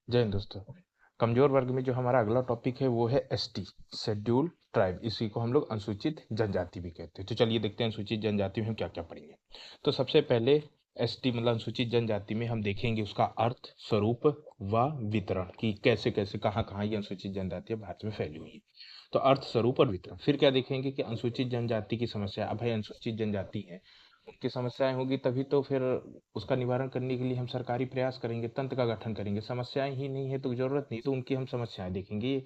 जय हिंद दोस्तों। कमजोर वर्ग में जो हमारा अगला टॉपिक है वो है एसटी, शेड्यूल ट्राइब। इसी को हम लोग अनुसूचित जनजाति भी कहते हैं। तो चलिए देखते हैं अनुसूचित जनजाति में हम क्या क्या पढ़ेंगे। तो सबसे पहले एसटी मतलब अनुसूचित जनजाति में हम देखेंगे उसका अर्थ, स्वरूप व वितरण कि कैसे कैसे कहाँ कहाँ ये अनुसूचित जनजातियां भारत में फैली हुई है। तो अर्थ, स्वरूप और वितरण। फिर क्या देखेंगे कि अनुसूचित जनजाति की समस्या। अब भाई अनुसूचित जनजाति है, उनकी समस्याएं होगी तभी तो फिर उसका निवारण करने के लिए हम सरकारी प्रयास करेंगे, तंत्र का गठन करेंगे। समस्याएं ही नहीं है तो जरूरत नहीं, तो उनकी हम समस्याएं देखेंगे।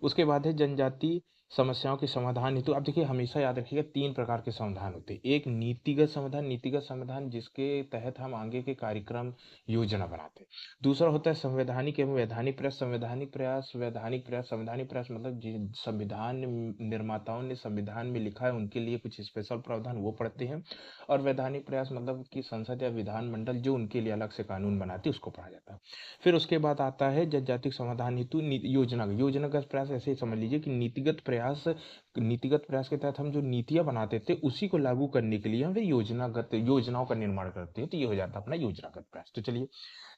उसके बाद है जनजाति समस्याओं के समाधान हेतु। आप देखिए हमेशा याद रखिएगा 3 प्रकार के समाधान होते हैं। एक नीतिगत समाधान, नीतिगत समाधान जिसके तहत हम आगे के कार्यक्रम योजना बनाते हैं। दूसरा होता है संवैधानिक एवं वैधानिक प्रयास। संवैधानिक प्रयास, वैधानिक प्रयास। संवैधानिक प्रयास मतलब संविधान निर्माताओं ने संविधान में लिखा है उनके लिए कुछ स्पेशल प्रावधान, वो पढ़ते हैं। और वैधानिक प्रयास मतलब कि संसद या विधानमंडल जो उनके लिए अलग से कानून बनाती है उसको पढ़ा जाता है। फिर उसके बाद आता है जनजाति समाधान हेतु योजनागत प्रयास। ऐसे ही समझ लीजिए कि नीतिगत प्रयास के तहत हम जो नीतियां बनाते थे उसी को लागू करने के लिए हम योजनाओं का निर्माण करते हैं। तो ये हो जाता है अपना योजनागत प्रयास। तो चलिए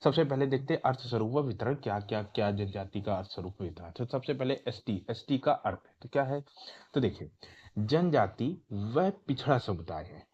सबसे पहले देखते हैं अर्थ, स्वरूप व वितरण। क्या क्या क्या जनजाति का अर्थ, स्वरूप, वितरण। तो सबसे पहले एसटी, एसटी का अर्थ तो क्या है। तो देखिए जनजाति वह पिछड़ा समुदाय है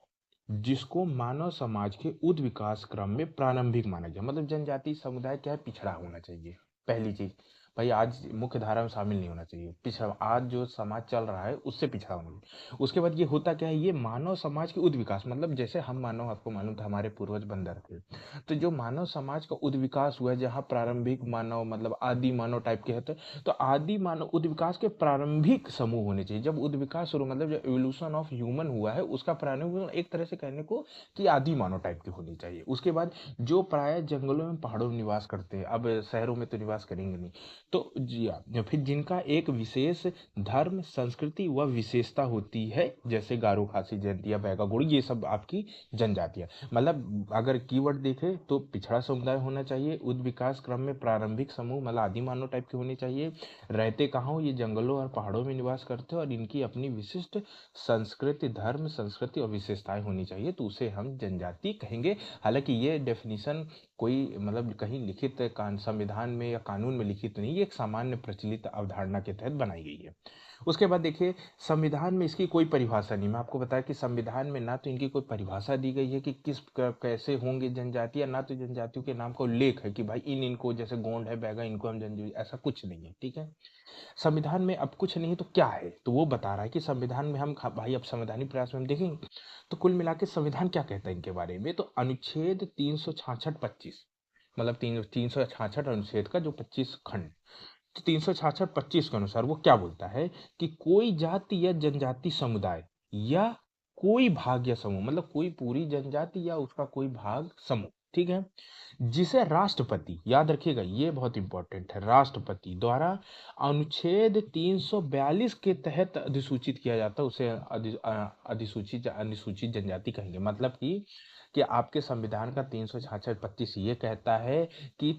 जिसको मानव समाज के उच्च विकास क्रम में प्रारंभिक माना गया। मतलब जनजाति समुदाय क्या है, पिछड़ा होना चाहिए। पहली चीज भाई, आज मुख्य धारा में शामिल नहीं होना चाहिए, पिछड़ा। आज जो समाज चल रहा है उससे पिछड़ा होना चाहिए। उसके बाद ये होता क्या है, ये मानव समाज के उच्च विकास, मतलब जैसे हम मानव, आपको मालूम था हमारे पूर्वज बंदर थे। तो जो मानव समाज का उच्च विकास हुआ है, जहाँ प्रारंभिक मानव मतलब आदि मानव टाइप के होते हैं, तो आदि मानव उच्च विकास के प्रारंभिक समूह होने चाहिए। जब उच्च विकास शुरू मतलब जब एवोल्यूशन ऑफ ह्यूमन हुआ है उसका प्रारंभिक, एक तरह से कहने को कि आदि मानव टाइप की होनी चाहिए। उसके बाद जो प्राय जंगलों में पहाड़ों में निवास करते हैं, अब शहरों में तो निवास करेंगे नहीं, तो जी हाँ, फिर जिनका एक विशेष धर्म, संस्कृति व विशेषता होती है, जैसे गारो, खासी, जयंतिया, बैगा, गोड़ी, ये सब आपकी जनजातियां। मतलब अगर कीवर्ड देखें तो पिछड़ा समुदाय होना चाहिए, उच्च विकास क्रम में प्रारंभिक समूह मतलब आदि मानव टाइप के होने चाहिए, रहते कहाँ हो, ये जंगलों और पहाड़ों में निवास करते हो, और इनकी अपनी विशिष्ट संस्कृति, धर्म, संस्कृति और विशेषताएं होनी चाहिए, तो उसे हम जनजाति कहेंगे। हालांकि ये डेफिनेशन कोई मतलब कहीं लिखित संविधान में या कानून में लिखित नहीं, ये एक सामान्य प्रचलित अवधारणा के तहत बनाई गई है। उसके बाद देखिए संविधान में इसकी कोई परिभाषा नहीं। मैं आपको बताया कि संविधान में ना तो इनकी कोई परिभाषा दी गई है कि कैसे होंगे जनजातियां, ना तो जनजातियों के नाम का उल्लेख है कि भाई इनको जैसे गोंड है, बैगा, इनको हम जनजाति, ऐसा कुछ नहीं है। ठीक है, संविधान में अब कुछ नहीं है तो क्या है, तो वो बता रहा है कि संविधान में हम भाई अब संवैधानिक प्रयास में हम देखेंगे तो कुल मिला के संविधान क्या कहता है इनके बारे में। तो अनुच्छेद 366-25 मतलब 366 अनुच्छेद का जो 25 खंड, तो 366-25 के अनुसार वो क्या बोलता है कि कोई जाति या जनजाति समुदाय या कोई भाग या समूह, मतलब कोई पूरी जनजाति या उसका कोई भाग, समूह, ठीक है, जिसे राष्ट्रपति, याद रखिएगा ये बहुत इंपॉर्टेंट है, राष्ट्रपति द्वारा अनुच्छेद 342 के तहत अधिसूचित किया जाता है, उसे अधिसूचित अनुसूचित जनजाति कहेंगे। मतलब कि आपके संविधान का 366-25 ये कहता है कि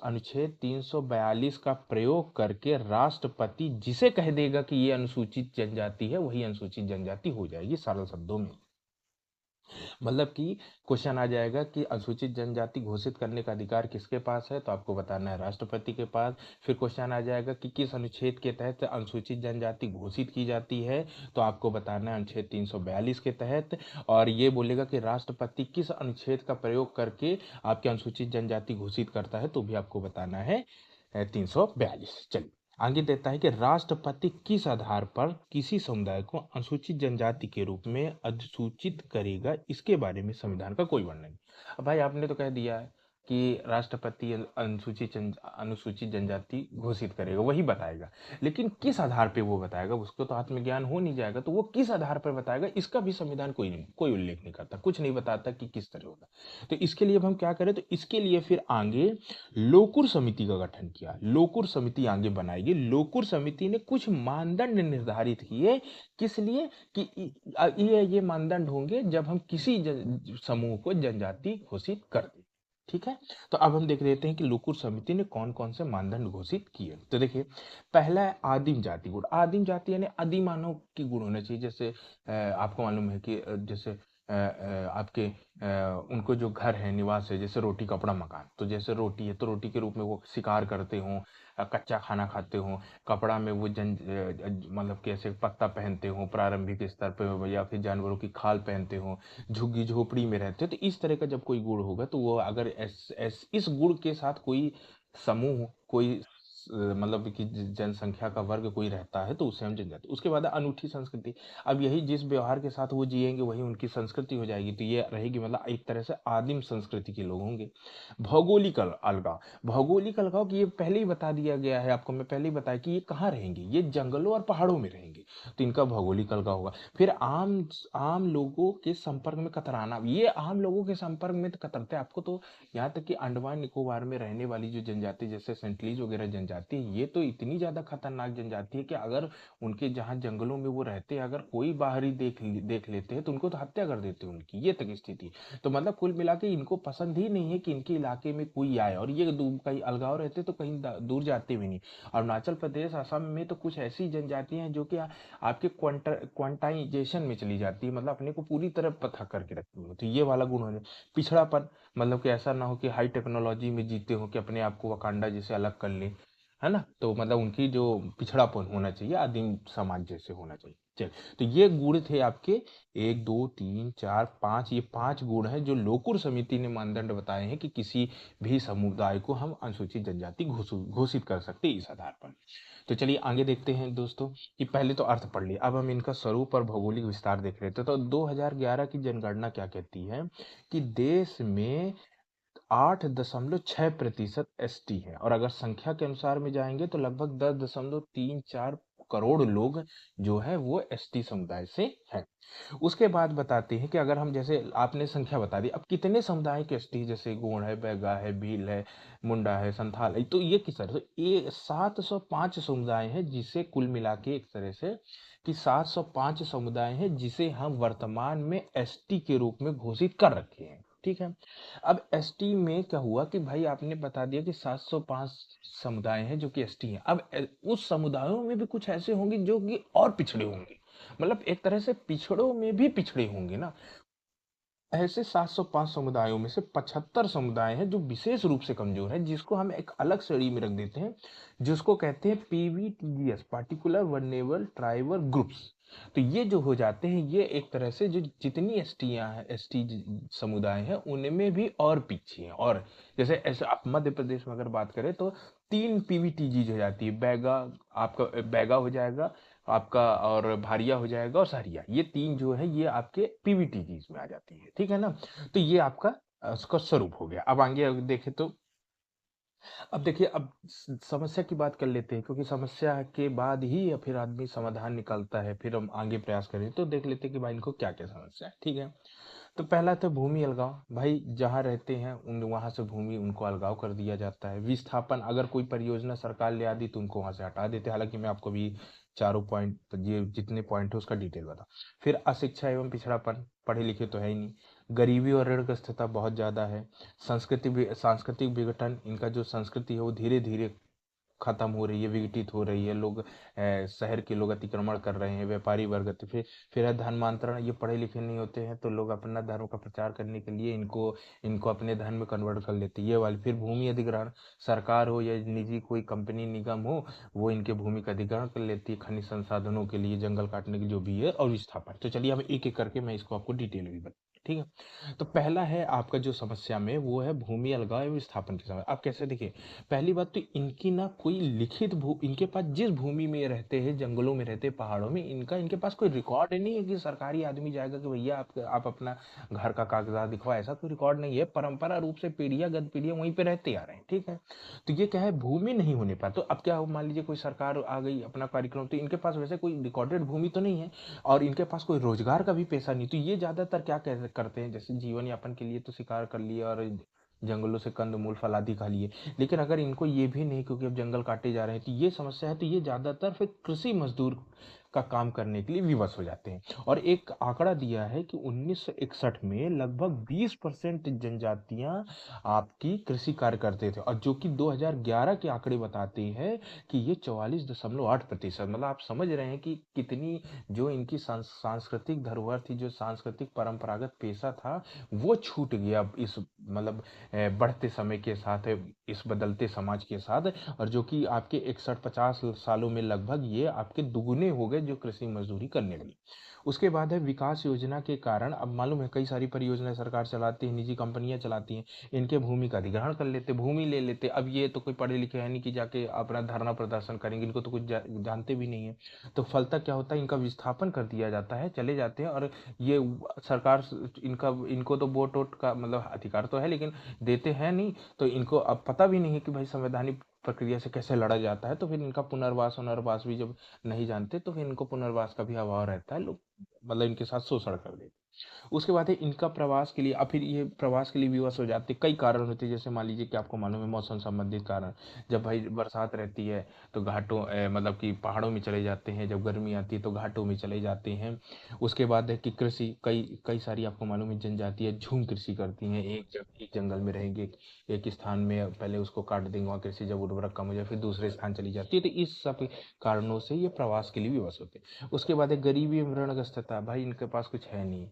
अनुच्छेद 342 का प्रयोग करके राष्ट्रपति जिसे कह देगा कि ये अनुसूचित जनजाति है वही अनुसूचित जनजाति हो जाएगी, सरल शब्दों में। मतलब कि क्वेश्चन आ जाएगा कि अनुसूचित जनजाति घोषित करने का अधिकार किसके पास है, तो आपको बताना है राष्ट्रपति के पास। फिर क्वेश्चन आ जाएगा कि किस अनुच्छेद के तहत अनुसूचित जनजाति घोषित की जाती है, तो आपको बताना है अनुच्छेद 342 के तहत। और ये बोलेगा कि राष्ट्रपति किस अनुच्छेद का प्रयोग करके आपके अनुसूचित जनजाति घोषित करता है, तो भी आपको बताना है 342। चलिए आगे देता है कि राष्ट्रपति किस आधार पर किसी समुदाय को अनुसूचित जनजाति के रूप में अधिसूचित करेगा, इसके बारे में संविधान का कोई वर्णन नहीं। अब भाई आपने तो कह दिया है कि राष्ट्रपति अनुसूचित जनजाति घोषित करेगा, वही बताएगा, लेकिन किस आधार पे वो बताएगा, उसको तो आत्मज्ञान हो नहीं जाएगा, तो वो किस आधार पर बताएगा इसका भी संविधान कोई उल्लेख नहीं करता, कुछ नहीं बताता कि किस तरह होगा। तो इसके लिए अब हम क्या करें, तो इसके लिए फिर आगे लोकुर समिति का गठन किया, लोकुर समिति आगे बनाएगी। लोकुर समिति ने कुछ मानदंड निर्धारित किए, किस लिए कि ये मानदंड होंगे जब हम किसी समूह को जनजाति घोषित कर दें। ठीक है, तो अब हम देख लेते हैं कि लोकुर समिति ने कौन कौन से मानदंड घोषित किए। तो देखिए पहला है आदिम जाति गुण। आदिम जाति यानी आदिमानव की गुण होने चाहिए। जैसे आपको मालूम है कि जैसे आपके उनको जो घर है, निवास है, जैसे रोटी कपड़ा मकान, तो जैसे रोटी है तो रोटी के रूप में वो शिकार करते हों, कच्चा खाना खाते हों, कपड़ा में वो मतलब कैसे पत्ता पहनते हों प्रारंभिक स्तर पे, या फिर जानवरों की खाल पहनते हों, झुग्गी झोपड़ी में रहते हो, तो इस तरह का जब कोई गुण होगा तो वो अगर इस गुण के साथ कोई समूह, कोई मतलब कि जनसंख्या का वर्ग कोई रहता है तो उसे हम जनजाति। उसके बाद अनूठी संस्कृति। अब यही जिस व्यवहार के साथ वो जिएंगे वही उनकी संस्कृति हो जाएगी, तो ये रहेगी मतलब एक तरह से आदिम संस्कृति के लोग होंगे। भौगोलिक अलगाव। भौगोलिक अलगाव की ये पहले ही बता दिया गया है आपको, मैं पहले ही बताया कि ये कहाँ रहेंगे, ये जंगलों और पहाड़ों में रहेंगे, तो इनका भौगोलिक अलगाव होगा। फिर आम आम लोगों के संपर्क में कतराना। ये आम लोगों के संपर्क में तो कतरते हैं आपको, तो यहाँ तक कि अंडमान निकोबार में रहने वाली जो जनजाति जैसे सेंटलीज वगैरह जनजाति है, ये तो इतनी ज्यादा खतरनाक जनजाति है कि अगर उनके जहाँ जंगलों में वो रहते हैं, अगर कोई बाहरी देख लेते हैं तो उनको तो हत्या कर देते हैं उनकी, ये तक स्थिति। तो मतलब कुल मिला के इनको पसंद ही नहीं है कि इनके इलाके में कोई आए, और ये कहीं अलगाव रहते तो कहीं दूर जाते भी नहीं। अरुणाचल प्रदेश, असम में तो कुछ ऐसी जनजातियां हैं जो कि आपके क्वांटाइजेशन में चली जाती है, मतलब अपने को पूरी तरह पता करके रखती है, तो ये वाला गुण हो जाए। पिछड़ापन, मतलब कि ऐसा ना हो कि हाई टेक्नोलॉजी में जीते हो कि अपने आप को वकांडा जैसे अलग कर ले, है ना, तो मतलब उनकी जो पिछड़ापन होना चाहिए आदिम समाज जैसे होना चाहिए। चल, तो ये गुण थे आपके, 1 2 3 4 5, ये 5 गुण हैं जो लोकुर समिति ने मानदंड बताए हैं कि किसी भी समुदाय को हम अनुसूचित जनजाति घोषित कर सकते हैं इस आधार पर। तो चलिए आगे देखते हैं दोस्तों, कि पहले तो अर्थ पढ़ लिया, अब हम इनका स्वरूप और भौगोलिक विस्तार देख रहे थे। तो 2011 की जनगणना क्या कहती है कि देश में 8.6% एसटी है, और अगर संख्या के अनुसार में जाएंगे तो लगभग 10.34 करोड़ लोग जो है वो एसटी समुदाय से हैं। उसके बाद बताते हैं कि अगर हम, जैसे आपने संख्या बता दी, अब कितने समुदाय के एसटी, जैसे गोंड है, बैगा है, भील है, मुंडा है, संथाल है, तो ये किस तरह से, ये 705 समुदाय हैं, जिसे कुल मिला के एक तरह से कि 705 समुदाय हैं जिसे हम वर्तमान में एसटी के रूप में घोषित कर रखे हैं। ठीक है। अब एसटी में क्या हुआ कि भाई आपने बता दिया कि 705 समुदाय हैं जो कि एसटी हैं। अब उस समुदायों में भी कुछ ऐसे होंगे जो कि और पिछड़े होंगे, मतलब एक तरह से पिछड़ों में भी पिछड़े होंगे ना। ऐसे 705 समुदायों में से 75 समुदाय हैं जो विशेष रूप से कमजोर हैं, जिसको हम एक अलग श्रेणी में रख देते हैं, जिसको कहते हैं PVTGs, particular vulnerable tribal groups. तो ये जो हो जाते हैं, ये एक तरह से जो जितनी एसटीयां हैं, एसटी समुदाय हैं, उनमें भी और पीछे हैं। और जैसे ऐसे आप मध्य प्रदेश में अगर बात करें तो 3 पीवीटीजी हो जाती है, बैगा, आपका बैगा हो जाएगा आपका, और भारिया हो जाएगा, और सहरिया, ये 3 जो है ये आपके पीवीटीजीज में आ जाती है। ठीक है ना। तो ये आपका उसका स्वरूप हो गया। अब आगे अगर देखें तो, अब देखिए, अब समस्या की बात कर लेते हैं, क्योंकि समस्या के बाद ही या फिर आदमी समाधान निकालता है, फिर हम आगे प्रयास करें। तो देख लेते हैं कि भाई इनको क्या क्या समस्या है। ठीक है। तो पहला तो भूमि अलगाव, भाई जहाँ रहते हैं उन वहाँ से भूमि उनको अलगाव कर दिया जाता है। विस्थापन, अगर कोई परियोजना सरकार ले आती तो उनको वहाँ से हटा देते, हालांकि मैं आपको भी चारों पॉइंट, ये जितने पॉइंट है उसका डिटेल बता। फिर अशिक्षा एवं पिछड़ापन, पढ़े लिखे तो है ही नहीं। गरीबी और ऋणग्रस्तता बहुत ज़्यादा है। सांस्कृतिक विघटन, इनका जो संस्कृति है वो धीरे धीरे खत्म हो रही है, विघटित हो रही है। लोग शहर के लोग अतिक्रमण कर रहे हैं, व्यापारी वर्ग फिर है धर्मांतरण, ये पढ़े लिखे नहीं होते हैं तो लोग अपना धर्म का प्रचार करने के लिए इनको इनको अपने धर्म में कन्वर्ट कर लेते हैं, ये वाली। फिर भूमि अधिग्रहण, सरकार हो या निजी कोई कंपनी निगम हो, वो इनके भूमि का अधिग्रहण कर लेती है खनिज संसाधनों के लिए, जंगल काटने के जो भी है, और विस्थापन। तो चलिए हम एक एक करके मैं इसको आपको डिटेल में बता। ठीक है। तो पहला है आपका जो समस्या में, वो है भूमि अलगाव एवं विस्थापन की समस्या। आप कैसे, देखिए, पहली बात तो इनकी ना कोई लिखित इनके पास जिस भूमि में रहते हैं, जंगलों में रहते हैं, पहाड़ों में, इनके पास कोई रिकॉर्ड नहीं है कि सरकारी आदमी जाएगा कि भैया आप अपना घर का कागजात दिखाओ, ऐसा कोई रिकॉर्ड नहीं है। परंपरा रूप से पीढ़ियां गत पीढ़ियां वहीं पे रहते आ रहे हैं। ठीक है। तो ये क्या है, भूमि नहीं होने पर, तो अब क्या हो, मान लीजिए कोई सरकार आ गई अपना कार्यक्रम, तो इनके पास वैसे कोई रिकॉर्डेड भूमि तो नहीं है, और इनके पास कोई रोजगार का भी पैसा नहीं। तो ये ज्यादातर क्या करते हैं, जैसे जीवन यापन के लिए तो शिकार कर लिया और जंगलों से कंद मूल फलादि खा लिए, लेकिन अगर इनको ये भी नहीं, क्योंकि अब जंगल काटे जा रहे हैं तो ये समस्या है, तो ये ज्यादातर फिर कृषि मजदूर का काम करने के लिए विवश हो जाते हैं। और एक आंकड़ा दिया है कि 1961 में लगभग 20% जनजातियां आपकी कृषि कार्य करते थे, और जो कि 2011 के आंकड़े बताते हैं कि ये 44.8%, मतलब आप समझ रहे हैं कि कितनी जो इनकी सांस्कृतिक धरोहर थी, जो सांस्कृतिक परंपरागत पेशा था, वो छूट गया इस मतलब बढ़ते समय के साथ, इस बदलते समाज के साथ। और जो कि आपके 61-50 सालों में लगभग ये आपके दुगुने हो गए जो कृषि मजदूरी करने लगे। उसके बाद है विकास योजना के कारण, अब मालूम है कई सारी परियोजनाएं सरकार चलाती है, निजी कंपनियां चलाती हैं, इनके भूमि का अधिग्रहण कर लेते, भूमि ले लेते। अब ये तो कोई पढ़े लिखे है नहीं कि जाके अपना धरना प्रदर्शन करेंगे, इनको तो कुछ जानते भी नहीं है। तो फलतः क्या होता है, इनका विस्थापन कर दिया जाता है, चले जाते हैं। और ये सरकार इनका इनको तो वोट वोट का मतलब अधिकार तो है, लेकिन देते हैं नहीं। तो इनको अब पता भी नहीं है कि भाई संवैधानिक प्रक्रिया से कैसे लड़ा जाता है। तो फिर इनका पुनर्वास भी जब नहीं जानते, तो फिर इनको पुनर्वास का भी अभाव रहता है, लोग मतलब इनके साथ शोषण कर देते। उसके बाद है इनका प्रवास के लिए, अब फिर ये प्रवास के लिए विवश हो जाते, कई कारण होते हैं। जैसे मान लीजिए कि आपको मालूम है मौसम संबंधित कारण, जब भाई बरसात रहती है तो घाटों मतलब कि पहाड़ों में चले जाते हैं, जब गर्मी आती है तो घाटों में चले जाते हैं। उसके बाद है कि कृषि, कई कई सारी आपको मालूम है जनजातियां झूम कृषि करती हैं, एक जंगल में रहेंगे, एक स्थान में पहले उसको काट देंगे, वहाँ कृषि जब उर्वरक कम हो जाए फिर दूसरे स्थान चली जाती है। तो इस सब कारणों से ये प्रवास के लिए विवश होते हैं। उसके बाद है गरीबी एवं ऋणग्रस्तता, भाई इनके पास कुछ है नहीं,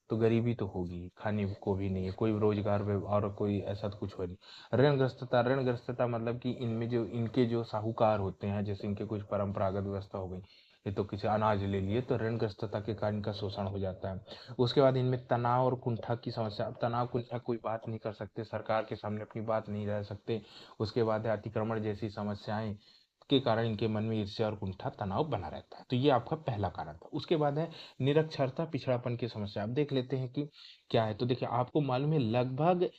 तो गरीबी तो होगी, खाने को भी नहीं है, कोई रोजगार और कोई ऐसा तो कुछ हो नहीं। ऋणग्रस्तता मतलब कि इनमें जो इनके जो साहूकार होते हैं, जैसे इनके कुछ परंपरागत व्यवस्था हो गई, ये तो किसी अनाज ले लिए, तो ऋणग्रस्तता के कारण इनका शोषण हो जाता है। उसके बाद इनमें तनाव और कुंठा की समस्या, अब तनाव कुंठा कोई बात नहीं कर सकते, सरकार के सामने अपनी बात नहीं रह सकते। उसके बाद है अतिक्रमण जैसी समस्याएं के कारण इनके मन में ईर्ष्या और कुंठा तनाव बना रहता है। तो ये आपका पहला कारण था। उसके बाद है निरक्षरता पिछड़ापन की समस्या। अब देख लेते हैं कि क्या है। तो देखिए आपको मालूम है लगभग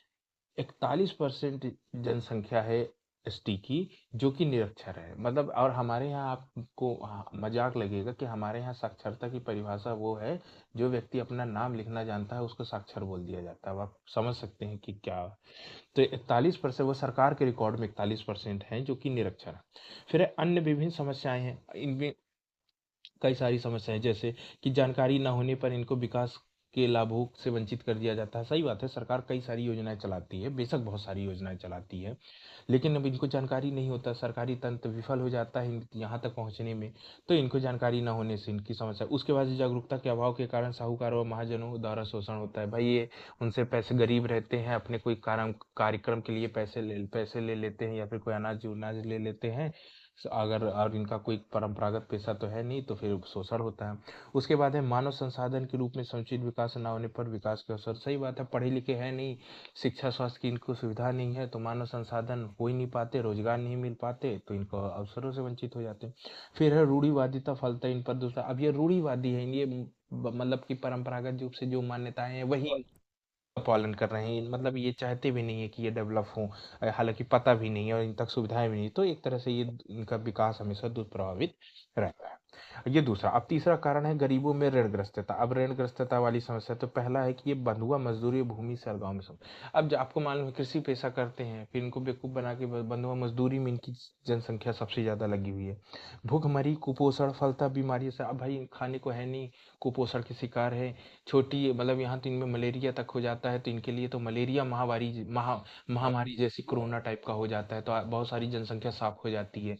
41% जनसंख्या है एसटी की जो कि निरक्षर है, मतलब। और हमारे यहाँ आपको मजाक लगेगा कि हमारे यहाँ साक्षरता की परिभाषा वो है, जो व्यक्ति अपना नाम लिखना जानता है उसको साक्षर बोल दिया जाता है। अब आप समझ सकते हैं कि क्या। तो 41%, वो सरकार के रिकॉर्ड में 41% हैं जो कि निरक्षर हैं। फिर है अन्य विभिन्न समस्याएं हैं, इनमें कई सारी समस्याएं, जैसे कि जानकारी न होने पर इनको विकास के लाभों से वंचित कर दिया जाता है। सही बात है, सरकार कई सारी योजनाएं चलाती है, बेशक बहुत सारी योजनाएं चलाती है, लेकिन अब इनको जानकारी नहीं होता, सरकारी तंत्र विफल हो जाता है यहाँ तक पहुँचने में। तो इनको जानकारी न होने से इनकी समस्या। उसके बाद जागरूकता के अभाव के कारण साहूकारों और महाजनों द्वारा शोषण होता है। भाई ये उनसे पैसे, गरीब रहते हैं, अपने कोई कार्यक्रम के लिए पैसे ले लेते हैं, या फिर कोई अनाज उनाज ले लेते हैं। अगर और इनका कोई परंपरागत पेशा तो है नहीं, तो फिर शोषण होता है। उसके बाद है मानव संसाधन के रूप में समुचित विकास न होने पर विकास के अवसर। सही बात है, पढ़े लिखे हैं नहीं, शिक्षा स्वास्थ्य की इनको सुविधा नहीं है, तो मानव संसाधन हो ही नहीं पाते, रोजगार नहीं मिल पाते, तो इनको अवसरों से वंचित हो जाते हैं। फिर है रूढ़िवादिता, फलता इन पर दूसरा। अब ये रूढ़िवादी है, ये मतलब कि परंपरागत रूप से जो मान्यताएं हैं वही का पालन कर रहे हैं, मतलब ये चाहते भी नहीं है कि ये डेवलप हो, हालांकि पता भी नहीं है और इन तक सुविधाएं भी नहीं, तो एक तरह से ये इनका विकास हमेशा दुष्प्रभावित रहता है। ये दूसरा। अब तीसरा कारण है गरीबों में ऋणग्रस्तता। अब ऋणग्रस्तता वाली समस्या, तो पहला है कि ये बंधुआ मजदूरी भूमि से गाँव में सब। अब आपको मालूम है कृषि पेशा करते हैं, फिर इनको बेवकूफ बना के बंधुआ मजदूरी में इनकी जनसंख्या सबसे ज्यादा लगी हुई है। भूखमरी, कुपोषण, फलता बीमारी से, अब भाई खाने को है नहीं, कुपोषण के शिकार है। छोटी मतलब यहाँ तो इनमें मलेरिया तक हो जाता है, तो इनके लिए तो मलेरिया महामारी जैसी कोरोना टाइप का हो जाता है, तो बहुत सारी जनसंख्या साफ हो जाती है।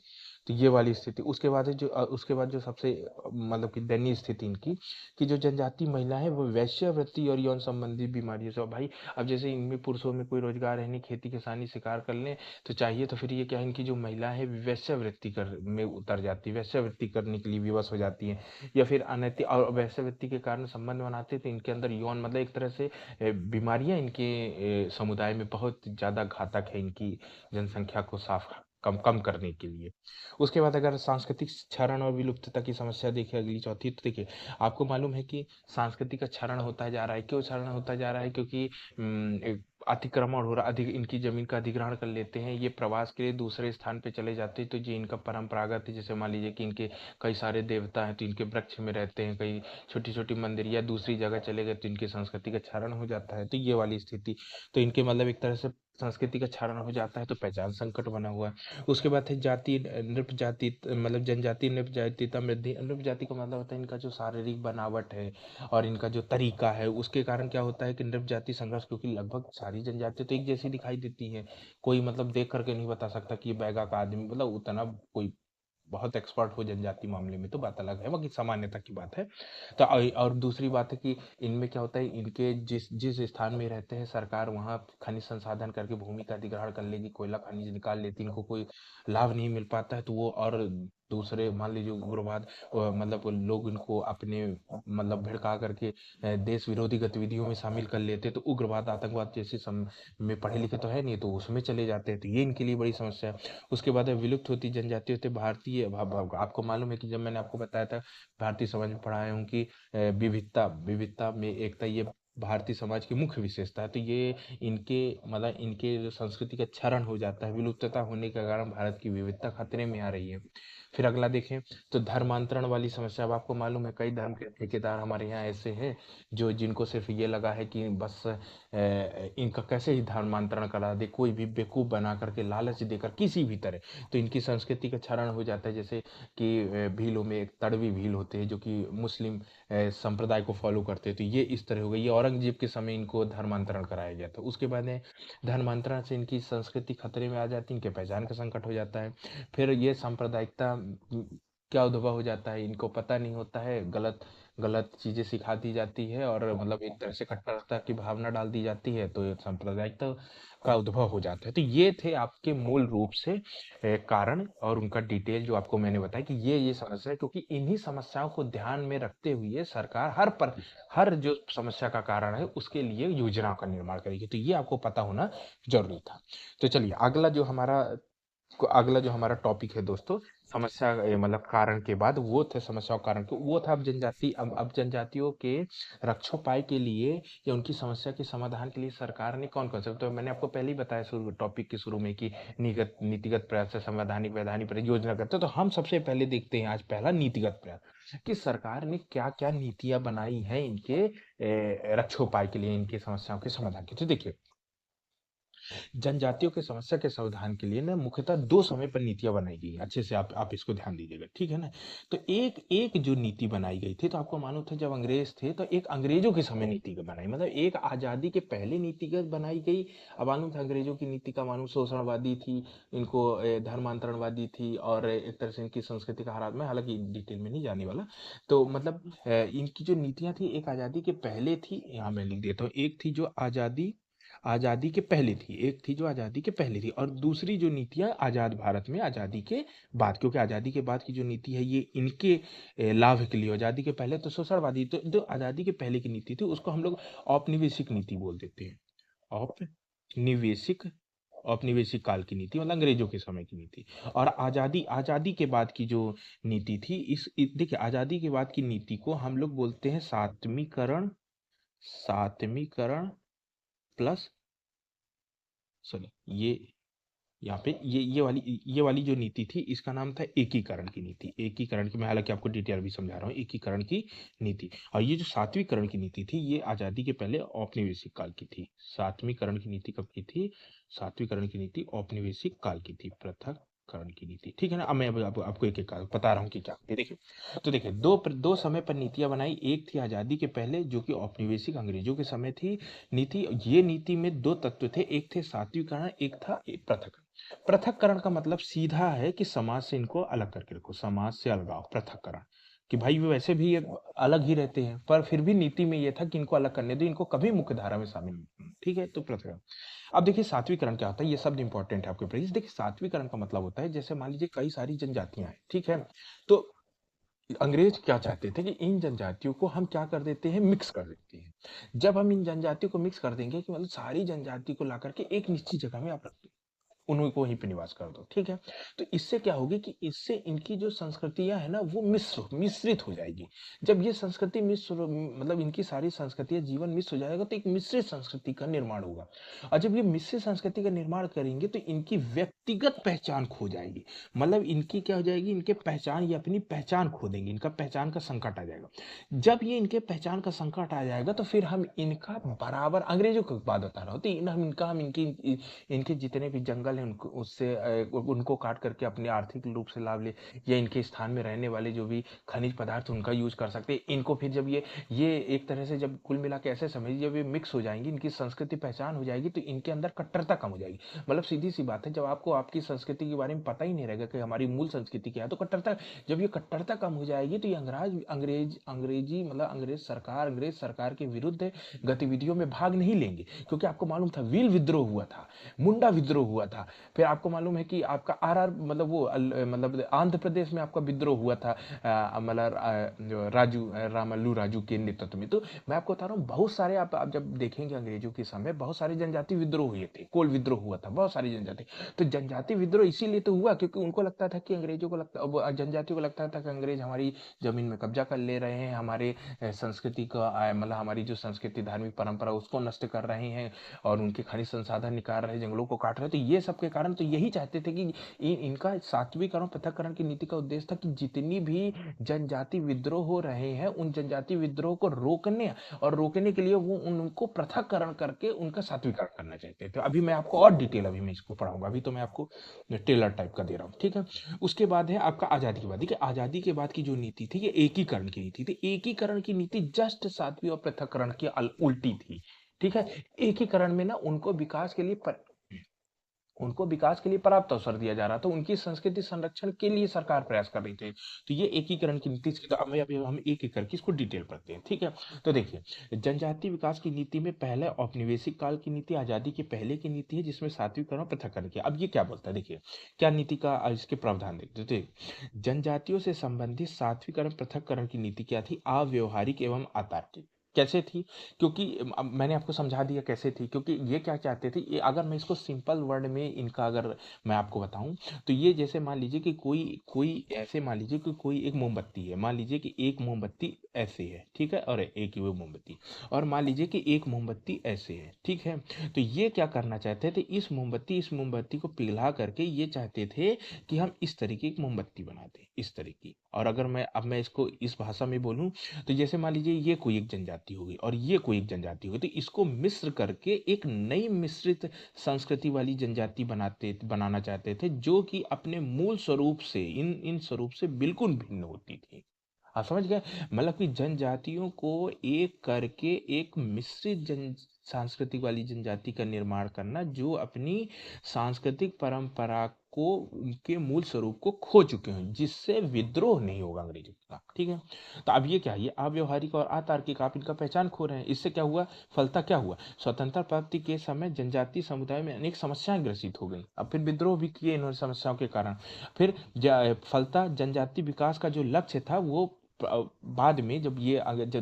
तो ये वाली स्थिति। उसके बाद है उसके बाद जो सबसे मतलब कि दयनीय स्थिति इनकी, कि जो जनजाति महिला है वो वेश्यावृत्ति और यौन संबंधी बीमारियों से। भाई अब जैसे इनमें पुरुषों में कोई रोजगार है नहीं, खेती किसानी शिकार कर लें तो चाहिए, तो फिर ये क्या है, इनकी जो महिला है वेश्यावृत्ति कर में उतर जाती है, वेश्यावृत्ति करने के लिए विवश हो जाती है। या फिर अनैतिक और वेश्यावृत्ति के कारण संबंध बनाते, तो इनके अंदर यौन मतलब एक तरह से बीमारियां इनके समुदाय में बहुत ज्यादा घातक है, इनकी जनसंख्या को साफ कम कम करने के लिए। उसके बाद अगर सांस्कृतिक क्षरण और विलुप्तता की समस्या देखिए, अगली चौथी, तो देखिए आपको मालूम है कि सांस्कृतिक का क्षरण होता जा रहा है। क्यों क्षरण होता जा रहा है? क्योंकि एक अतिक्रमण हो रहा, अधिक इनकी जमीन का अधिग्रहण कर लेते हैं, ये प्रवास के लिए दूसरे स्थान पे चले जाते हैं। तो जो इनका परंपरागत है, जैसे मान लीजिए कि इनके कई सारे देवता हैं, तो इनके वृक्ष में रहते हैं, कई छोटी छोटी मंदिर या दूसरी जगह चले गए, तो इनकी संस्कृति का क्षरण हो जाता है। तो ये वाली स्थिति, तो इनके मतलब एक तरह से संस्कृति का क्षरण हो जाता है तो पहचान संकट बना हुआ है। उसके बाद है जाति नृप जाति मतलब जनजाति नृप जातिता वृद्धि। नृप जाति का मतलब होता है इनका जो शारीरिक बनावट है और इनका जो तरीका है, उसके कारण क्या होता है कि नृप जाति संघर्ष, क्योंकि लगभग सारी जनजातियां तो एक जैसी दिखाई देती है। कोई मतलब देख करके नहीं बता सकता कि ये बैगा का आदमी, मतलब उतना कोई बहुत एक्सपर्ट हो जनजाति मामले में तो बात अलग है, बाकी सामान्यता की बात है। तो और दूसरी बात है कि इनमें क्या होता है, इनके जिस जिस स्थान में रहते हैं सरकार वहाँ खनिज संसाधन करके भूमि का अधिग्रहण कर लेगी, कोयला खनिज निकाल लेती, इनको कोई लाभ नहीं मिल पाता है तो वो और दूसरे मान लीजिए उग्रवाद मतलब लोग इनको अपने मतलब भिड़का करके देश विरोधी गतिविधियों में शामिल कर लेते, तो उग्रवाद आतंकवाद जैसे में पढ़े लिखे तो है नहीं तो उसमें चले जाते हैं, तो ये इनके लिए बड़ी समस्या है। उसके बाद है विलुप्त होती जनजाति होते भारतीय आपको मालूम है कि जब मैंने आपको बताया था भारतीय समाज में पढ़ाया हूँ कि विविधता विविधता में एकता, ये भारतीय समाज की मुख्य विशेषता है। तो ये इनके मतलब इनके जो संस्कृति का क्षरण हो जाता है, विलुप्तता होने के कारण भारत की विविधता खतरे में आ रही है। फिर अगला देखें तो धर्मांतरण वाली समस्या। अब आपको मालूम है कई धर्म के ठेकेदार हमारे यहाँ ऐसे हैं जो जिनको सिर्फ ये लगा है कि बस इनका कैसे ही धर्मांतरण करा दे, कोई भी बेवकूफ़ बना करके लालच देकर किसी भी तरह, तो इनकी संस्कृति का क्षरण हो जाता है। जैसे कि भीलों में एक तड़वी भील होते हैं जो कि मुस्लिम संप्रदाय को फॉलो करते हैं, तो ये इस तरह हो गई। ये औरंगजेब के समय इनको धर्मांतरण कराया गया था। उसके बाद है धर्मांतरण से इनकी संस्कृति खतरे में आ जाती है, इनके पहचान का संकट हो जाता है। फिर ये सांप्रदायिकता क्या उद्भव हो जाता है, इनको पता नहीं होता है, गलत गलत चीज़ें सिखा दी जाती है और मतलब एक तरह से कट्टरता की भावना डाल दी जाती है, तो ये सांप्रदायिकता का उद्भव हो जाता है। तो ये थे आपके मूल रूप से कारण और उनका डिटेल जो आपको मैंने बताया कि ये समस्या है, क्योंकि इन्हीं समस्याओं को ध्यान में रखते हुए सरकार हर जो समस्या का कारण है उसके लिए योजनाओं का निर्माण करेगी। तो ये आपको पता होना जरूरी था। तो चलिए अगला जो हमारा टॉपिक है दोस्तों, समस्या मतलब कारण के बाद वो थे समस्या और कारण के, वो था अब जनजातियों के रक्षोपाय के लिए या उनकी समस्या के समाधान के लिए सरकार ने कौन कौन से, तो मैंने आपको पहले ही बताया शुरू टॉपिक के शुरू में कि नीतिगत प्रयास से संवैधानिक वैधानिक प्रयास योजना करते हैं। तो हम सबसे पहले देखते हैं आज पहला नीतिगत प्रयास कि सरकार ने क्या क्या नीतियां बनाई हैं इनके रक्षोपाय के लिए, इनकी समस्याओं के समाधान के लिए। तो देखिए जनजातियों की समस्या के समाधान के लिए ना मुख्यतः दो समय पर नीतियां बनाई गई हैं। अच्छे से आप इसको ध्यान दीजिएगा, ठीक है ना। तो एक एक जो नीति बनाई गई थी, तो आपको मालूम था जब अंग्रेज थे तो एक अंग्रेजों के समय नीति का बनाई, मतलब एक आजादी के पहले नीतिगत बनाई गई। अब मालूम था अंग्रेजों की नीति का मालूम शोषणवादी थी, इनको धर्मांतरणवादी थी और एक तरह से इनकी संस्कृति का हालात में हालांकि डिटेल में नहीं जाने वाला। तो मतलब इनकी जो नीतियां थी एक आजादी के पहले थी, यहाँ मैं लिख देता हूँ, एक थी जो आज़ादी के पहले थी, एक थी जो आज़ादी के पहले थी और दूसरी जो नीतियाँ आज़ाद भारत में आज़ादी के बाद, क्योंकि आज़ादी के बाद की जो नीति है ये इनके लाभ के लिए, आज़ादी के पहले तो शोषणवादी, तो जो आज़ादी के पहले की नीति थी उसको हम लोग औपनिवेशिक नीति बोल देते हैं। औपनिवेशिक औपनिवेशिक काल की नीति मतलब अंग्रेजों के समय की नीति। और आज़ादी आज़ादी के बाद की जो नीति थी देखिए आज़ादी के बाद की नीति को हम लोग बोलते हैं सातवीकरण प्लस सॉरी ये यहाँ पे ये वाली जो नीति थी इसका नाम था एकीकरण की नीति। एकीकरण की मैं हालांकि आपको डिटेल भी समझा रहा हूँ, एकीकरण की नीति। और ये जो सातवीकरण की नीति थी ये आज़ादी के पहले औपनिवेशिक काल की थी। सातवीकरण की नीति कब की थी? सातवीकरण की नीति औपनिवेशिक काल की थी, पृथक्करण की नीति, ठीक है ना। अब मैं आपको एक एक बता रहा हूँ कि क्या। ये देखिए तो देखिए दो समय पर नीतियां बनाई, एक थी आज़ादी के पहले जो कि औपनिवेशिक अंग्रेजों के समय थी नीति। ये नीति में दो तत्व थे, एक थे सात्विकरण, एक था पृथक्करण। पृथक्करण का मतलब सीधा है कि समाज से इनको अलग करके रखो, समाज से अलगाव, पृथक्करण कि भाई वो वैसे भी अलग ही रहते हैं पर फिर भी नीति में ये था कि इनको अलग करने दो, इनको कभी मुख्य धारा में शामिल नहीं करना, ठीक है। तो पृथक्करण। अब देखिए सात्विकरण क्या होता है, ये शब्द इंपॉर्टेंट है आपके प्लीज। देखिए सात्विकरण का मतलब होता है जैसे मान लीजिए कई सारी जनजातियां हैं, ठीक है। तो अंग्रेज क्या चाहते थे कि इन जनजातियों को हम क्या कर देते हैं, मिक्स कर देते हैं। जब हम इन जनजातियों को मिक्स कर देंगे कि मतलब सारी जनजाति को ला करके एक निश्चित जगह में आप रख दें, उन्हीं को वहीं पे निवास कर दो, ठीक है। तो इससे क्या होगी कि इससे इनकी जो संस्कृतियां है ना वो मिश्रित हो जाएगी। जब ये संस्कृति मिश्र मतलब इनकी सारी संस्कृतियां जीवन मिश्र हो जाएगा तो एक मिश्रित संस्कृति का निर्माण होगा। और जब ये मिश्रित संस्कृति का निर्माण करेंगे तो इनकी व्यक्तिगत पहचान खो जाएगी। मतलब इनकी क्या हो जाएगी, इनके पहचान, ये अपनी पहचान खो देंगे, इनका पहचान का संकट आ जाएगा। जब ये इनके पहचान का संकट आ जाएगा तो फिर हम इनका बराबर, अंग्रेजों की बात बता रहा हूँ, तो हम इनकी इनके जितने भी जंगल हैं उनको उससे उनको काट करके अपने आर्थिक रूप से लाभ ले, या इनके स्थान में रहने वाले जो भी खनिज पदार्थ उनका यूज कर सकते हैं इनको। फिर जब ये एक तरह से जब कुल मिला के ऐसे समझिए, जब ये मिक्स हो जाएंगी, इनकी संस्कृति पहचान हो जाएगी तो इनके अंदर कट्टरता कम हो जाएगी। मतलब सीधी सी बात है, जब आपको आपकी संस्कृति के बारे में पता ही नहीं रहेगा कि हमारी मूल संस्कृति क्या है तो कट्टरता, जब ये कट्टरता कम हो जाएगी तो ये अंग्रेज सरकार के विरुद्ध गतिविधियों में भाग नहीं लेंगे। क्योंकि आपको मालूम था व्हील विद्रोह हुआ था, मुंडा विद्रोह हुआ था, फिर आपको मालूम है कि आपका आरआर मतलब वो मतलब आंध्र प्रदेश में आपका विद्रोह हुआ था मतलब रामल्लू राजू के नेतृत्व में। तो मैं आपको बता रहा हूँ बहुत सारे आप जब देखेंगे अंग्रेजों के समय बहुत सारे जनजाति विद्रोह हुए थे, कोल विद्रोह हुआ था, बहुत सारी जनजाति। तो जनजाति विद्रोह इसीलिए तो हुआ क्योंकि उनको लगता था कि अंग्रेजों को लगता, जनजातियों को लगता था कि अंग्रेज हमारी जमीन में कब्जा कर ले रहे हैं, हमारे संस्कृति का मतलब हमारी जो संस्कृति धार्मिक परंपरा उसको नष्ट कर रहे हैं और उनके खनिज संसाधन निकाल रहे हैं, जंगलों को काट रहे हैं। तो ये सब के कारण तो यही चाहते थे कि इनका सात्विकरण पृथक्करण की नीति का उद्देश्य था कि जितनी भी जनजाति विद्रोह हो रहे हैं उन जनजाति विद्रोह को रोकने के लिए वो उनको पृथक्करण करके उनका सात्विकरण करना चाहते थे। अभी मैं आपको और डिटेल अभी मैं इसको पढ़ाऊंगा, अभी तो मैं आपको टेलर टाइप का दे रहा हूँ, ठीक है। उसके बाद है आपका आजादी के बाद। देखिए आजादी के बाद की जो नीति थी ये एकीकरण की नीति थी। एकीकरण की नीति जस्ट सातवीं और पृथक्करण की उल्टी थी, ठीक है। एकीकरण में ना उनको विकास के लिए पर्याप्त अवसर दिया जा रहा था, उनकी संस्कृति संरक्षण के लिए सरकार प्रयास कर रही थी। तो ये एकीकरण की नीति थी। तो अब अभी हम एक एक करके इसको डिटेल पढ़ते हैं, ठीक है। तो देखिए जनजातीय विकास की नीति में पहले औपनिवेशिक काल की नीति आजादी के पहले की नीति है जिसमें सात्विकरण और पृथक्करण किया। अब ये क्या बोलता है, देखिए क्या नीति का इसके प्रावधान देखते। जनजातियों से संबंधित सात्विकरण पृथक्करण की नीति क्या थी, अव्यवहारिक एवं अतार्किक। कैसे थी, क्योंकि मैंने आपको समझा दिया कैसे थी। क्योंकि ये क्या चाहते थे, ये अगर मैं इसको सिंपल वर्ड में इनका अगर मैं आपको बताऊं तो ये जैसे मान लीजिए कि कोई कोई ऐसे मान लीजिए कि कोई एक मोमबत्ती है, मान लीजिए कि एक मोमबत्ती ऐसे है, ठीक है, और एक ही वो मोमबत्ती, और मान लीजिए कि एक मोमबत्ती ऐसे है, ठीक है। तो ये क्या करना चाहते थे, इस मोमबत्ती को पिघला करके ये चाहते थे कि हम इस तरीके की मोमबत्ती बना दें, इस तरीके। और अगर मैं इसको इस भाषा में बोलूं तो जैसे मान लीजिए ये कोई एक जनजाति होगी और ये कोई एक जनजाति होगी, तो इसको मिश्र करके एक नई मिश्रित संस्कृति वाली जनजाति बनाना चाहते थे जो कि अपने मूल स्वरूप से इन स्वरूप से बिल्कुल भिन्न होती थी। आप समझ गए, मतलब कि जनजातियों को एक करके एक मिश्रित जन सांस्कृतिक वाली जनजाति का निर्माण करना जो अपनी सांस्कृतिक परंपरा को, उनके मूल स्वरूप को खो चुके हैं, जिससे विद्रोह नहीं होगा अंग्रेजों का, ठीक है। तो अब ये क्या है, ये अव्यवहारिक और अतार्किक, आप इनका पहचान खो रहे हैं। इससे क्या हुआ, फलता क्या हुआ, स्वतंत्रता प्राप्ति के समय जनजातीय समुदाय में अनेक समस्याएं ग्रसित हो गई। अब फिर विद्रोह भी किए इन्होंने समस्याओं के कारण। फिर फलता जनजातीय विकास का जो लक्ष्य था वो बाद में जब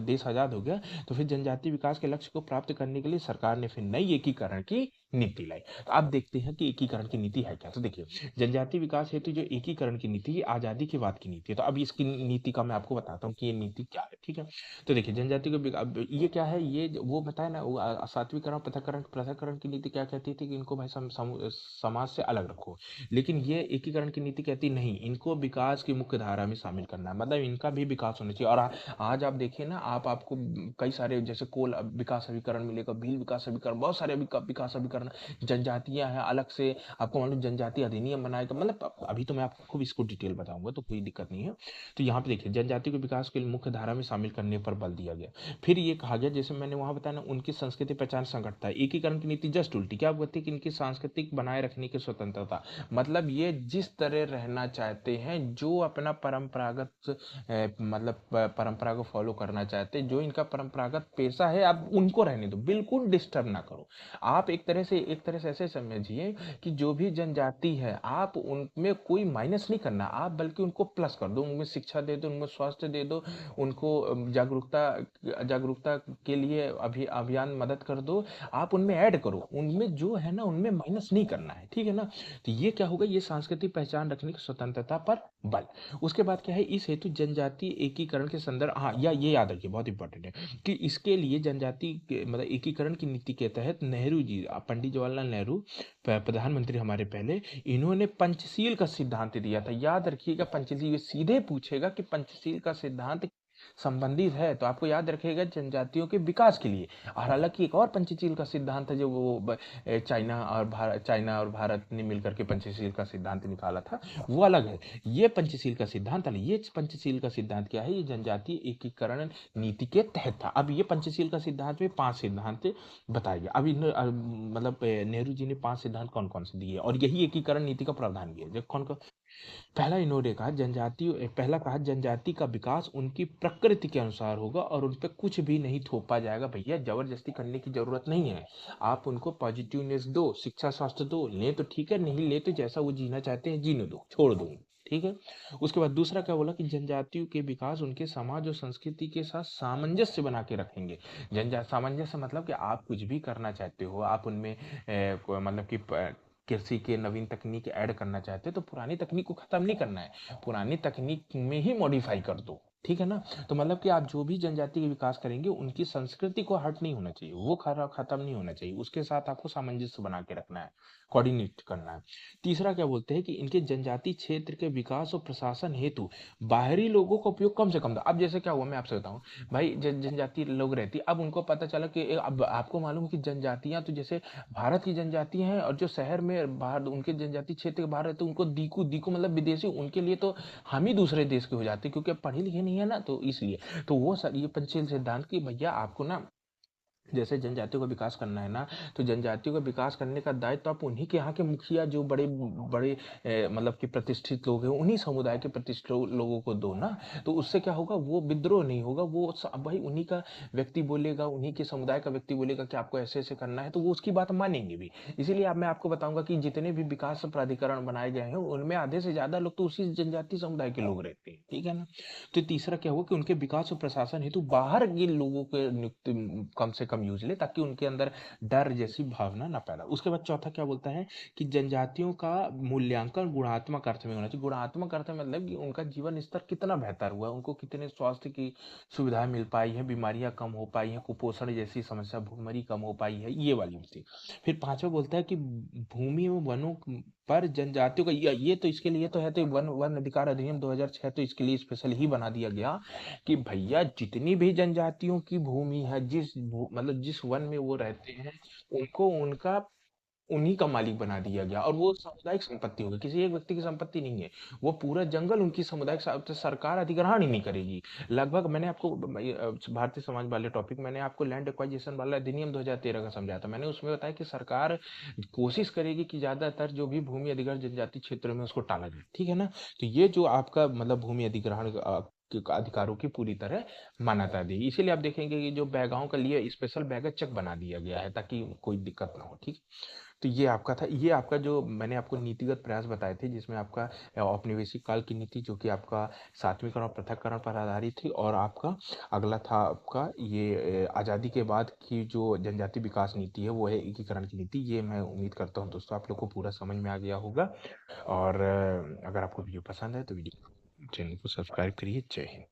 देश आजाद हो गया तो फिर जनजातीय विकास के लक्ष्य को प्राप्त करने के लिए सरकार ने फिर नई एकीकरण की नीति लाई। तो आप देखते हैं कि एकीकरण की नीति है क्या। तो देखिए जनजातीय विकास हेतु जो एकीकरण की नीति, ये आजादी के बाद की नीति है। तो अब इसकी नीति का मैं आपको बताता हूँ कि ये नीति क्या है, ठीक है। तो देखिए जनजाति को अब ये क्या है, ये वो बताया ना, सात्विकरण पृथक्करण की नीति क्या कहती थी कि इनको भाई समाज से अलग रखो। लेकिन ये एकीकरण की नीति कहती नहीं, इनको विकास की मुख्य धारा में शामिल करना है, मतलब इनका भी विकास होना चाहिए। और आज आप देखिए ना, आपको कई सारे जैसे कोल विकास अभिकरण मिलेगा, भील विकास अभिकरण, बहुत सारे विकास अभिकरण, जनजातियां हैं अलग से, आपको मालूम जनजाति अधिनियम बनाएगा। मतलब अभी तो मैं आपको खूब इसको डिटेल बताऊंगा तो कोई दिक्कत नहीं है। तो यहाँ पे देखिए जनजाति को विकास के लिए मुख्य धारा में शामिल करने पर बल दिया गया। फिर ये कहा गया, जैसे मैंने वहां बताया ना, उनकी संस्कृति पहचान संकटता है। एकीकरण की नीति जस्ट उल्टी, क्या कहती है कि इनकी सांस्कृतिक बनाए रखने की स्वतंत्रता, मतलब ये जिस तरह रहना चाहते हैं, जो अपना परंपरागत मतलब परंपरा को फॉलो करना चाहते हैं, जो इनका परंपरागत पेशा है आप उनको रहने दो, बिल्कुल डिस्टर्ब ना करो। आप एक तरह से एक तरह से ऐसे समझिए कि जो भी जनजाति है आप उनमें कोई माइनस नहीं करना, आप बल्कि उनको प्लस कर दो, उनमें शिक्षा दे दो, उनमें स्वास्थ्य दे दो, उनको जागरूकता जागरूकता के लिए अभियान मदद कर दो, आप उनमें ऐड करो, उनमें जो है ना उनमें माइनस नहीं करना है, ठीक है ना। तो ये क्या होगा, ये सांस्कृतिक पहचान रखने की स्वतंत्रता पर बल। उसके बाद क्या है, इस हेतु जनजाति एकीकरण के संदर्भ, हाँ या ये याद रखिए बहुत इंपॉर्टेंट है कि इसके लिए जनजाति मतलब एकीकरण की नीति के तहत नेहरू जी, पंडित जवाहरलाल नेहरू प्रधानमंत्री हमारे पहले, इन्होंने पंचशील का सिद्धांत दिया था। याद रखिएगा पंचशील, ये सीधे पूछेगा कि पंचशील का सिद्धांत संबंधित है तो आपको याद रखिएगा जनजातियों के विकास के लिए। और हालांकि एक और पंचशील का सिद्धांत है जो वो चाइना और भारत ने मिलकर के पंचशील का सिद्धांत निकाला था, वो अलग है। ये पंचशील का सिद्धांत अलग, ये पंचशील का सिद्धांत क्या है, ये जनजातीय एकीकरण नीति के तहत था। अब ये पंचशील का सिद्धांत में 5 सिद्धांत बताए गए। अब मतलब नेहरू जी ने 5 सिद्धांत कौन कौन से दिए और यही एकीकरण नीति का प्रावधान भी है। जो कौन कौन, पहला कहा जनजाति का विकास उनकी प्रकृति के अनुसार होगा और उन पे कुछ भी नहीं थोपा जाएगा। भैया जबरदस्ती करने की जरूरत नहीं है, आप उनको पॉजिटिवनेस दो, शिक्षा स्वास्थ्य दो, ले तो ठीक है, नहीं ले तो जैसा वो जीना चाहते हैं जीने दो, छोड़ दो, ठीक है। उसके बाद दूसरा क्या बोला कि जनजातियों के विकास उनके समाज और संस्कृति के साथ सामंजस्य बना के रखेंगे। सामंजस्य मतलब कि आप कुछ भी करना चाहते हो, आप उनमें मतलब कि कृषि के नवीन तकनीक ऐड करना चाहते हैं तो पुरानी तकनीक को खत्म नहीं करना है, पुरानी तकनीक में ही मॉडिफाई कर दो, ठीक है ना। तो मतलब कि आप जो भी जनजाति के विकास करेंगे उनकी संस्कृति को हर्ट नहीं होना चाहिए, वो खत्म नहीं होना चाहिए, उसके साथ आपको सामंजस्य बना के रखना है, कोऑर्डिनेट करना है। तीसरा क्या बोलते हैं कि इनके जनजाति क्षेत्र के विकास और प्रशासन हेतु बाहरी लोगों का उपयोग कम से कम दो। अब जैसे क्या हुआ मैं आपसे बताऊं, भाई जनजाति लोग रहती, अब उनको पता चला कि अब आपको मालूम है कि जनजातियां तो जैसे भारत की जनजातियां हैं और जो शहर में बाहर उनके जनजाति क्षेत्र के बाहर रहते उनको दीकू दीकू मतलब विदेशी, उनके लिए तो हम ही दूसरे देश के हो जाते क्योंकि अब पढ़े लिखे नहीं है ना, तो इसलिए तो वो सर ये पंचशील सिद्धांत की भैया आपको ना जैसे जनजातियों का विकास करना है ना, तो जनजातियों का विकास करने का दायित्व तो आप उन्हीं के यहाँ के मुखिया जो बड़े बड़े मतलब कि प्रतिष्ठित लोग हैं उन्हीं समुदाय के प्रतिष्ठित लोगों को दो ना। तो उससे क्या होगा, वो विद्रोह नहीं होगा, वो भाई उन्हीं का व्यक्ति बोलेगा, उन्हीं के समुदाय का व्यक्ति बोलेगा कि आपको ऐसे ऐसे करना है तो वो उसकी बात मानेंगे भी। इसीलिए अब मैं आपको बताऊंगा कि जितने भी विकास प्राधिकरण बनाए गए हैं उनमें आधे से ज्यादा लोग तो उसी जनजाति समुदाय के लोग रहते हैं, ठीक है ना। तो तीसरा क्या हुआ कि उनके विकास और प्रशासन हेतु बाहर के लोगों के नियुक्ति कम से कम यूज ले ताकि उनके अंदर डर जैसी भावना ना पैदा। उसके बाद चौथा क्या बोलता है कि जनजातियों का मूल्यांकन गुणात्मक अर्थ में होना चाहिए। गुणात्मक अर्थ में मतलब कि उनका जीवन स्तर कितना बेहतर हुआ, उनको कितने स्वास्थ्य की सुविधाएं मिल पाई है, बीमारियां कम हो पाई हैं, कुपोषण जैसी समस्या भूखमरी कम हो पाई है, ये वाली होती। फिर पांचवा बोलता है कि भूमि एवं वनों पर जनजातियों का ये तो इसके लिए तो है, तो वन वन अधिकार अधिनियम 2006 तो इसके लिए स्पेशल ही बना दिया गया कि भैया जितनी भी जनजातियों की भूमि है, मतलब जिस वन में वो रहते हैं उनको उनका उन्हीं का मालिक बना दिया गया और वो सामुदायिक संपत्ति होगी, किसी एक व्यक्ति की संपत्ति नहीं है, वो पूरा जंगल उनकी सामुदायिक सरकार अधिग्रहण ही नहीं करेगी। लगभग मैंने आपको भारतीय समाज वाले टॉपिक मैंने आपको लैंड एक्वाइजिशन वाला अधिनियम 2013 का समझाया था, मैंने उसमें बताया कि सरकार कोशिश करेगी कि ज्यादातर जो भी भूमि अधिग्रहण जनजाति क्षेत्रों में उसको टाला जाए, ठीक है ना। तो ये जो आपका मतलब भूमि अधिग्रहण के अधिकारों की पूरी तरह मान्यता दी, इसीलिए आप देखेंगे कि जो बैगाओं के लिए स्पेशल बैगा चेक बना दिया गया है ताकि कोई दिक्कत ना हो, ठीक। तो ये आपका था, ये आपका जो मैंने आपको नीतिगत प्रयास बताए थे जिसमें आपका औपनिवेशिक काल की नीति जो कि आपका सात्विकरण और पृथक्करण पर आधारित थी, और आपका अगला था आपका ये आज़ादी के बाद की जो जनजाति विकास नीति है वो है एकीकरण की नीति। ये मैं उम्मीद करता हूँ दोस्तों आप लोग को पूरा समझ में आ गया होगा। और अगर आपको वीडियो पसंद है तो वीडियो चैनल को सब्सक्राइब करिए। जय हिंद।